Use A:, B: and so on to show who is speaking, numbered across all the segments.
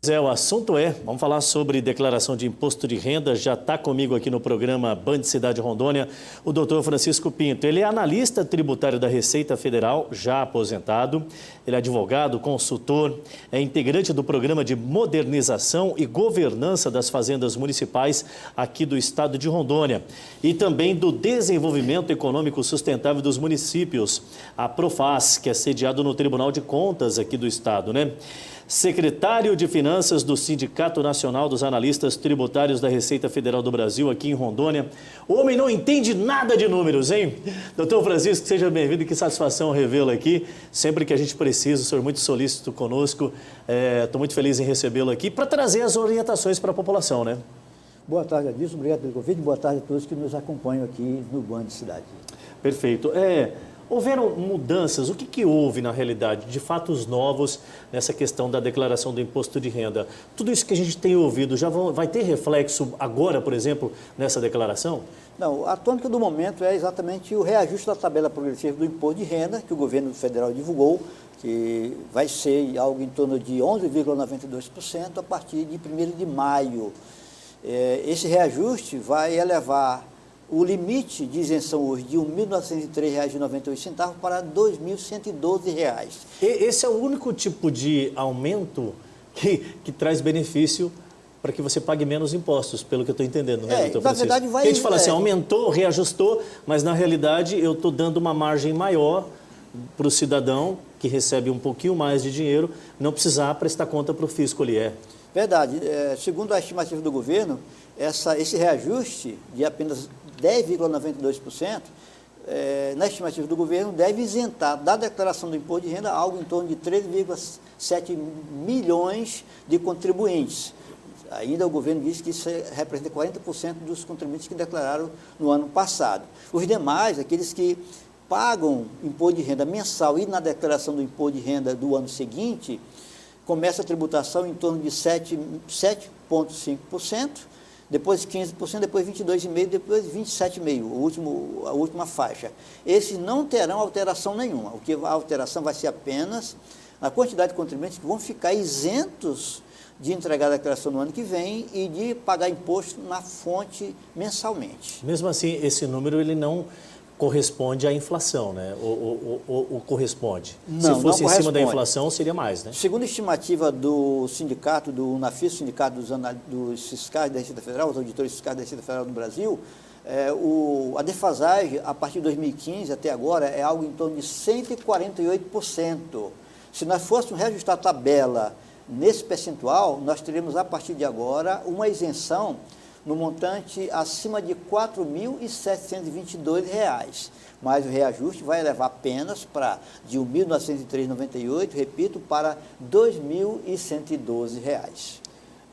A: O assunto vamos falar sobre declaração de imposto de renda. Já está comigo aqui no programa Band Cidade Rondônia o doutor Francisco Pinto. Ele é analista tributário da Receita Federal, já aposentado. Ele é advogado, consultor, é integrante do programa de modernização e governança das fazendas municipais aqui do estado de Rondônia e também do desenvolvimento econômico sustentável dos municípios, a Profas, que é sediado no Tribunal de Contas aqui do estado, né? Secretário de Finanças do Sindicato Nacional dos Analistas Tributários da Receita Federal do Brasil, aqui em Rondônia. O homem não entende nada de números, hein? Doutor Francisco, seja bem-vindo, que satisfação revê-lo aqui. Sempre que a gente precisa, o senhor é muito solícito conosco. Estou muito feliz em recebê-lo aqui para trazer as orientações para a população, né?
B: Boa tarde, Adilson. Obrigado pelo convite. Boa tarde a todos que nos acompanham aqui no Band Cidade.
A: Perfeito. Houveram mudanças, o que houve na realidade de fatos novos nessa questão da declaração do imposto de renda? Tudo isso que a gente tem ouvido já vai ter reflexo agora, por exemplo, nessa declaração?
B: Não, a tônica do momento é exatamente o reajuste da tabela progressiva do imposto de renda, que o governo federal divulgou, que vai ser algo em torno de 11,92% a partir de 1º de maio. Esse reajuste vai elevar o limite de isenção hoje de R$ 1.903,98 para R$ 2.112.
A: Esse é o único tipo de aumento que traz benefício para que você pague menos impostos, pelo que eu estou entendendo, né, doutor Francisco?
B: Na verdade, vai...
A: A gente fala assim, aumentou, reajustou, mas na realidade eu estou dando uma margem maior para o cidadão que recebe um pouquinho mais de dinheiro não precisar prestar conta para o fisco ali.
B: Verdade. Segundo a estimativa do governo, esse reajuste de apenas 10,92%, na estimativa do governo, deve isentar da declaração do imposto de renda algo em torno de 13,7 milhões de contribuintes. Ainda o governo diz que isso representa 40% dos contribuintes que declararam no ano passado. Os demais, aqueles que pagam imposto de renda mensal e na declaração do imposto de renda do ano seguinte, começa a tributação em torno de 7,5%, depois 15%, depois 22,5%, depois 27,5%, a última faixa. Esses não terão alteração nenhuma. O que a alteração vai ser apenas a quantidade de contribuintes que vão ficar isentos de entregar a declaração no ano que vem e de pagar imposto na fonte mensalmente.
A: Mesmo assim, esse número ele não corresponde à inflação, né? Ou corresponde?
B: Não,
A: se fosse
B: não
A: em cima da inflação, seria mais, né?
B: Segundo a estimativa do sindicato, do UNAFIS, Sindicato dos Fiscais da Receita Federal, os auditores fiscais da Receita Federal do Brasil, a defasagem, a partir de 2015 até agora, é algo em torno de 148%. Se nós fôssemos reajustar a tabela nesse percentual, nós teríamos, a partir de agora, uma isenção no montante acima de R$ 4.722, mas o reajuste vai elevar apenas de R$ 1.903,98, repito, para R$ 2.112.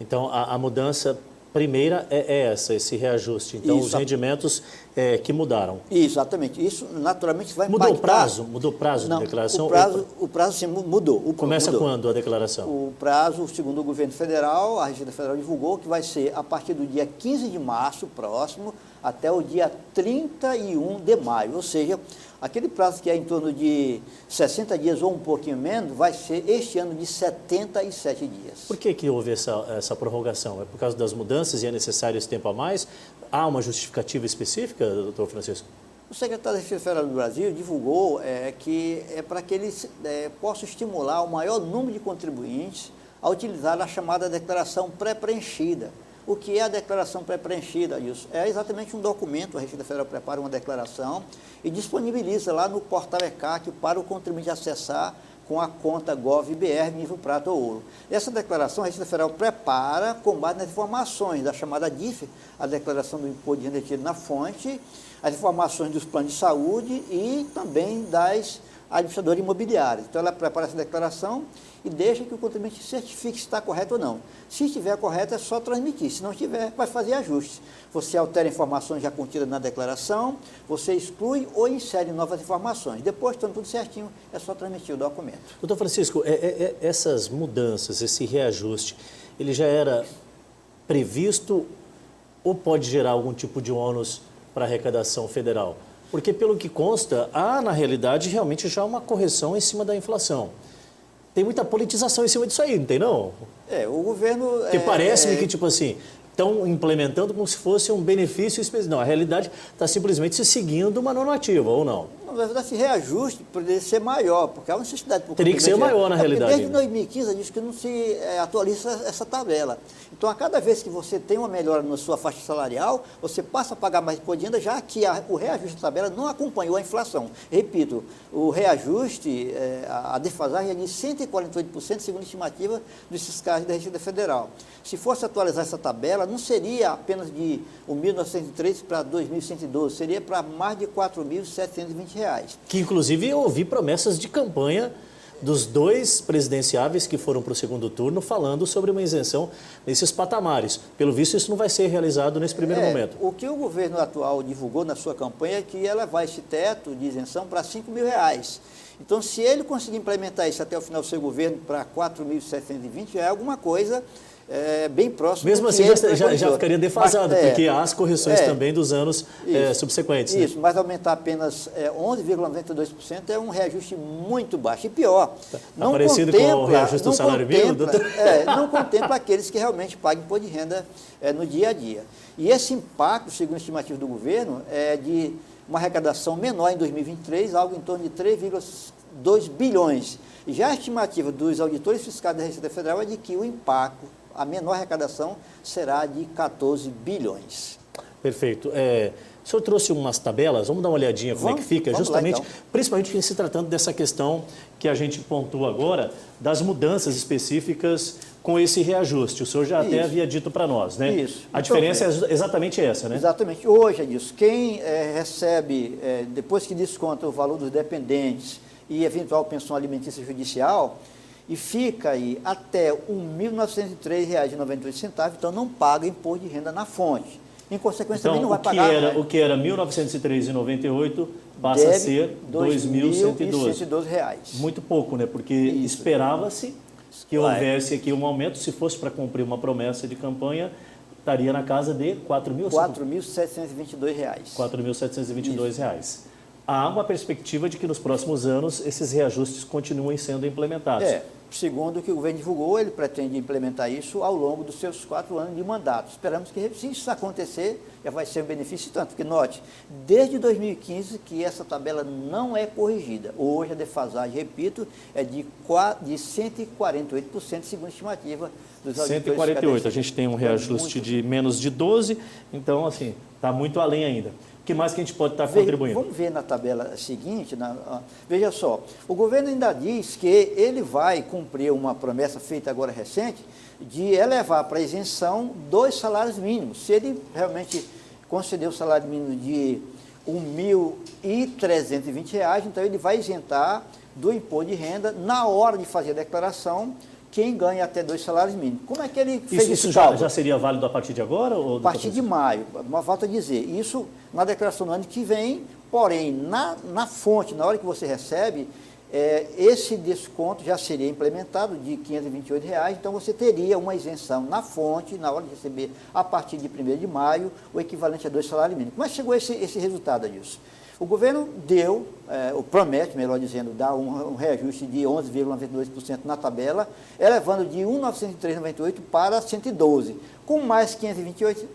A: Então, a mudança primeira é esse reajuste. Então, os rendimentos que mudaram.
B: Exatamente. Isso, naturalmente, vai
A: impactar...
B: Mudou
A: o prazo de declaração?
B: O prazo, sim, mudou.
A: Começa quando a declaração?
B: O prazo, segundo o governo federal, a Receita Federal divulgou que vai ser a partir do dia 15 de março próximo até o dia 31 de maio. Ou seja, aquele prazo que é em torno de 60 dias ou um pouquinho menos, vai ser este ano de 77 dias.
A: Por que houve essa prorrogação? É por causa das mudanças e é necessário esse tempo a mais? Há uma justificativa específica, doutor Francisco?
B: O secretário da Receita Federal do Brasil divulgou que é para que eles possam estimular o maior número de contribuintes a utilizar a chamada declaração pré-preenchida. O que é a declaração pré-preenchida, Wilson? É exatamente um documento, a Receita Federal prepara uma declaração e disponibiliza lá no portal ECAC para o contribuinte acessar com a conta GOV.br, nível prata ou ouro. Essa declaração a Receita Federal prepara com base nas informações da chamada DIF, a declaração do imposto de renda retido na fonte, as informações dos planos de saúde e também das administradoras imobiliárias. Então, ela prepara essa declaração e deixa que o contribuinte certifique se está correto ou não. Se estiver correto, é só transmitir. Se não estiver, vai fazer ajustes. Você altera informações já contidas na declaração, você exclui ou insere novas informações. Depois, estando tudo certinho, é só transmitir o documento.
A: Doutor Francisco, essas mudanças, esse reajuste, ele já era previsto ou pode gerar algum tipo de ônus para a arrecadação federal? Porque, pelo que consta, há, na realidade, realmente já uma correção em cima da inflação. tem muita politização em cima disso aí, não tem não?
B: O governo...
A: Porque parece-me que, tipo assim, estão implementando como se fosse um benefício específico. Não, a realidade está simplesmente se seguindo uma normativa, ou não?
B: Na verdade, esse reajuste poderia ser maior, porque há uma necessidade...
A: Teria que ser maior, na realidade.
B: Desde 2015, diz que não se atualiza essa tabela. Então, a cada vez que você tem uma melhora na sua faixa salarial, você passa a pagar mais imposto de renda, já que o reajuste da tabela não acompanhou a inflação. Repito, o reajuste, a defasagem é de 148%, segundo a estimativa dos fiscais da Receita Federal. Se fosse atualizar essa tabela, não seria apenas de 1.903 para 2.112, seria para mais de R$ 4.720.
A: Que, inclusive, eu ouvi promessas de campanha dos dois presidenciáveis que foram para o segundo turno falando sobre uma isenção nesses patamares. Pelo visto, isso não vai ser realizado nesse primeiro momento.
B: O que o governo atual divulgou na sua campanha é que ia levar esse teto de isenção para R$ 5.000. Então, se ele conseguir implementar isso até o final do seu governo para 4.720, já é alguma coisa bem próximo.
A: Mesmo assim, já ficaria defasado, porque há as correções também dos anos subsequentes.
B: Isso,
A: né?
B: Mas aumentar apenas 11,92% é um reajuste muito baixo. E pior,
A: não parecido com o reajuste do salário mínimo?
B: Não contempla aqueles que realmente pagam imposto de renda no dia a dia. E esse impacto, segundo a estimativa do governo, é de uma arrecadação menor em 2023, algo em torno de 3,2 bilhões. Já a estimativa dos auditores fiscais da Receita Federal é de que o impacto, a menor arrecadação, será de 14 bilhões.
A: Perfeito. O senhor trouxe umas tabelas, vamos dar uma olhadinha como é que fica, justamente, lá, então. Principalmente em se tratando dessa questão que a gente pontua agora, das mudanças específicas com esse reajuste. O senhor já até havia dito para nós, né?
B: Isso.
A: A diferença é exatamente essa, né?
B: Exatamente. Hoje é disso. Quem recebe, depois que desconta o valor dos dependentes e eventual pensão alimentícia judicial, e fica aí até R$ 1.903,98, então não paga imposto de renda na fonte. Em consequência, também não vai pagar.
A: O que era R$ 1.903,98 passa a ser R$ 2.112. Muito pouco, né? Porque esperava-se que houvesse aqui um aumento, se fosse para cumprir uma promessa de campanha, estaria na casa de R$
B: 4.722.
A: R$ 4.722. Há uma perspectiva de que nos próximos anos esses reajustes continuem sendo implementados.
B: Segundo o que o governo divulgou, ele pretende implementar isso ao longo dos seus 4 anos de mandato. Esperamos que, se isso acontecer, já vai ser um benefício tanto. Porque, note, desde 2015 que essa tabela não é corrigida. Hoje a defasagem, repito, é de 148%, segundo a estimativa dos auditores.
A: 148%. A gente tem um reajuste de menos de 12%, então, assim, está muito além ainda. O que mais que a gente pode estar contribuindo?
B: Vamos ver na tabela seguinte, veja só, o governo ainda diz que ele vai cumprir uma promessa feita agora recente de elevar para isenção 2 salários mínimos. Se ele realmente conceder o salário mínimo de R$ 1.320, então ele vai isentar do imposto de renda na hora de fazer a declaração quem ganha até 2 salários mínimos. Como é que ele fez isso?
A: Isso já seria válido a partir de agora? Ou
B: a partir de maio, uma falta a dizer. Isso na declaração do ano que vem, porém, na fonte, na hora que você recebe, esse desconto já seria implementado de R$ 528, então você teria uma isenção na fonte, na hora de receber, a partir de 1º de maio, o equivalente a 2 salários mínimos. Como é que chegou esse resultado disso? O governo promete, melhor dizendo, dar um reajuste de 11,92% na tabela, elevando de R$ 1.903,98 para 112. Com mais R$ 528,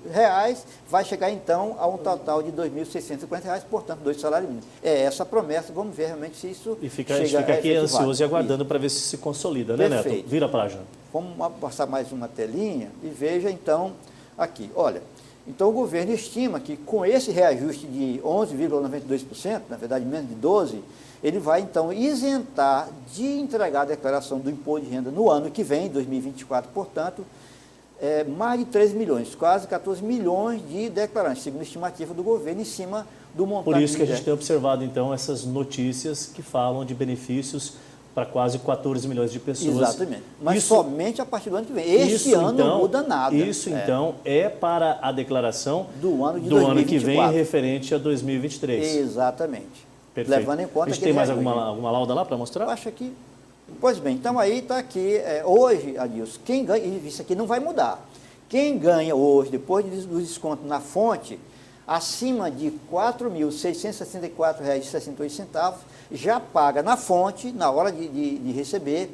B: vai chegar então a um total de R$ 2.650, portanto, 2 salários mínimos. É essa a promessa, vamos ver realmente se isso
A: a gente fica aqui ansioso e aguardando para ver se se consolida, né,
B: Perfeito.
A: Neto? Vira a página.
B: Vamos passar mais uma telinha e veja então aqui, olha. Então, o governo estima que com esse reajuste de 11,92%, na verdade menos de 12%, ele vai então isentar de entregar a declaração do imposto de renda no ano que vem, 2024, portanto, mais de 13 milhões, quase 14 milhões de declarantes, segundo a estimativa do governo, em cima do montante.
A: Por isso que a gente tem observado, então, essas notícias que falam de benefícios para quase 14 milhões de pessoas.
B: Exatamente. Mas somente a partir do ano que vem. Este ano então, não muda nada.
A: Isso, então, é para a declaração
B: do ano
A: que vem referente a 2023.
B: Exatamente.
A: Perfeito.
B: Levando em conta
A: a gente tem mais alguma lauda lá para mostrar?
B: Eu acho que... Pois bem, então aí está aqui, hoje, Adilson, quem ganha, isso aqui não vai mudar. Quem ganha hoje, depois do desconto na fonte, acima de R$ 4.664,68, já paga na fonte, na hora de receber,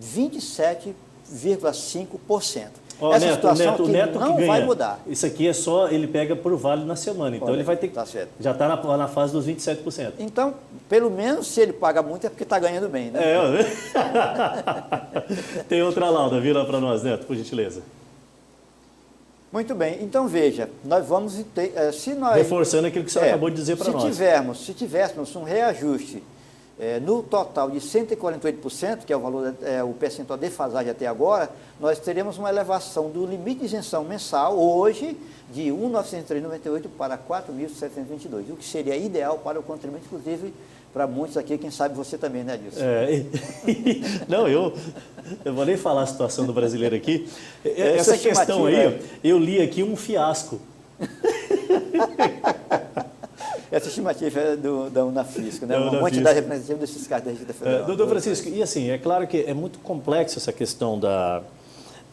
B: 27,5%.
A: Essa situação
B: que não vai mudar.
A: Isso aqui é só, ele pega por vale na semana, então ele vai ter que, já está na fase dos 27%.
B: Então, pelo menos se ele paga muito é porque está ganhando bem, né?
A: Tem outra lauda, vira para nós, Neto, por gentileza.
B: Muito bem, então veja, nós vamos ter,
A: reforçando aquilo que você acabou de dizer para nós.
B: Se tivéssemos um reajuste no total de 148%, que é o valor, o percentual de defasagem até agora, nós teremos uma elevação do limite de isenção mensal, hoje, de R$ 1.903,98 para R$ 4.722, o que seria ideal para o contribuinte, inclusive para muitos aqui, quem sabe você também, né, Adilson?
A: Não, eu vou nem falar a situação do brasileiro aqui. Essa questão aí, eu li aqui um fiasco.
B: Essa estimativa é da Unafisco, né? Uma quantidade representativa dos fiscais da Receita Federal.
A: Doutor Francisco, e assim, é claro que é muito complexa essa questão da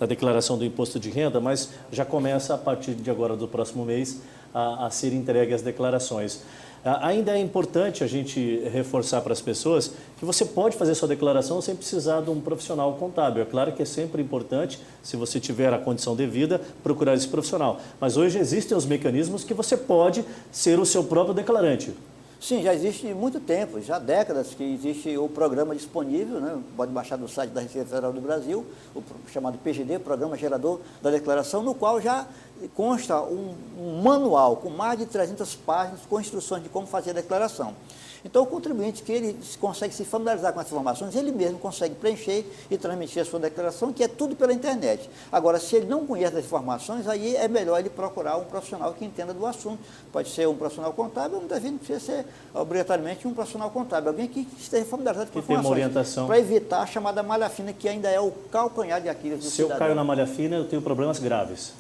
A: declaração do imposto de renda, mas já começa a partir de agora, do próximo mês, a ser entregue as declarações. Ainda é importante a gente reforçar para as pessoas que você pode fazer sua declaração sem precisar de um profissional contábil. É claro que é sempre importante, se você tiver a condição devida, procurar esse profissional. Mas hoje existem os mecanismos que você pode ser o seu próprio declarante.
B: Sim, já existe muito tempo, já há décadas que existe o programa disponível, né? Pode baixar do site da Receita Federal do Brasil, o chamado PGD, Programa Gerador da Declaração, no qual já consta um manual com mais de 300 páginas com instruções de como fazer a declaração. Então, o contribuinte que ele consegue se familiarizar com as informações, ele mesmo consegue preencher e transmitir a sua declaração, que é tudo pela internet. Agora, se ele não conhece as informações, aí é melhor ele procurar um profissional que entenda do assunto. Pode ser um profissional contábil, muitas vezes não precisa ser obrigatoriamente um profissional contábil, alguém que esteja familiarizado com informações.
A: Tem uma orientação.
B: Para evitar a chamada malha fina, que ainda é o calcanhar de Aquiles do cidadão.
A: Se eu caio na malha fina, eu tenho problemas graves.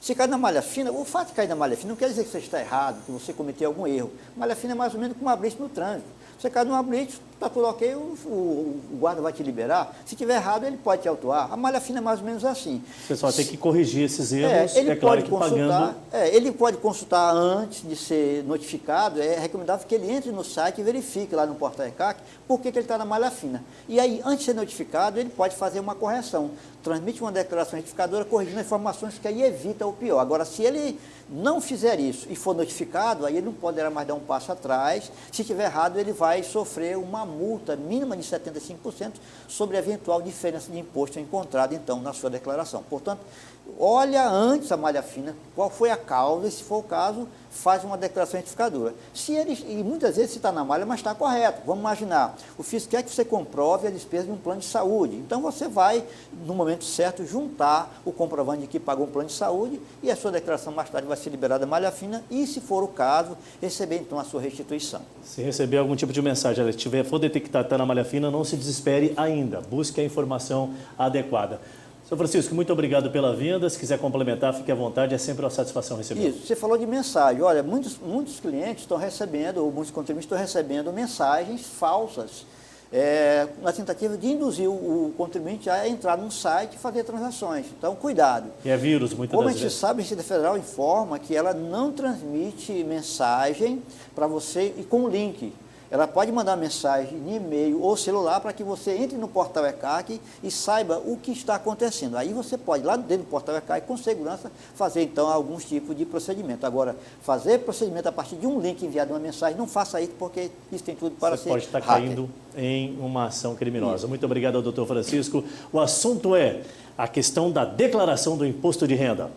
B: Se cai na malha fina, o fato de cair na malha fina não quer dizer que você está errado, que você cometeu algum erro. Malha fina é mais ou menos como uma blitz no trânsito. Você cai numa blitz, está tudo ok, o guarda vai te liberar. Se tiver errado, ele pode te autuar. A malha fina é mais ou menos assim.
A: Você só tem que corrigir esses erros,
B: ele
A: claro
B: pode
A: que
B: consultar,
A: pagando...
B: ele pode consultar antes de ser notificado, é recomendável que ele entre no site e verifique lá no portal ECAC por que ele está na malha fina. E aí, antes de ser notificado, ele pode fazer uma correção. Transmite uma declaração retificadora corrigindo informações que aí evita o pior. Agora, se ele não fizer isso e for notificado, aí ele não poderá mais dar um passo atrás. Se tiver errado, ele vai sofrer uma multa mínima de 75% sobre a eventual diferença de imposto encontrada, então, na sua declaração. Portanto, olha antes a malha fina, qual foi a causa, e se for o caso, faz uma declaração retificadora. E muitas vezes se está na malha, mas está correto. Vamos imaginar, o fisco quer que você comprove a despesa de um plano de saúde. Então você vai, no momento certo, juntar o comprovante de que pagou um plano de saúde e a sua declaração mais tarde vai ser liberada da malha fina e, se for o caso, receber então a sua restituição.
A: Se receber algum tipo de mensagem, for detectado que está na malha fina, não se desespere ainda. Busque a informação adequada. Sr. Francisco, muito obrigado pela vinda. Se quiser complementar, fique à vontade. É sempre uma satisfação receber.
B: Isso. Você falou de mensagem. Olha, muitos clientes estão recebendo, ou muitos contribuintes estão recebendo mensagens falsas, na tentativa de induzir o contribuinte a entrar num site e fazer transações. Então, cuidado.
A: E é vírus, muitas das vezes.
B: Como a gente sabe, a Receita Federal informa que ela não transmite mensagem para você e com link. Ela pode mandar mensagem de e-mail ou celular para que você entre no portal ECAC e saiba o que está acontecendo. Aí você pode, lá dentro do portal ECAC, com segurança, fazer então alguns tipos de procedimento. Agora, fazer procedimento a partir de um link enviado uma mensagem, não faça isso, porque isso tem tudo para ser
A: hacker. Você pode estar caindo em uma ação criminosa. Isso. Muito obrigado ao doutor Francisco. O assunto é a questão da declaração do imposto de renda.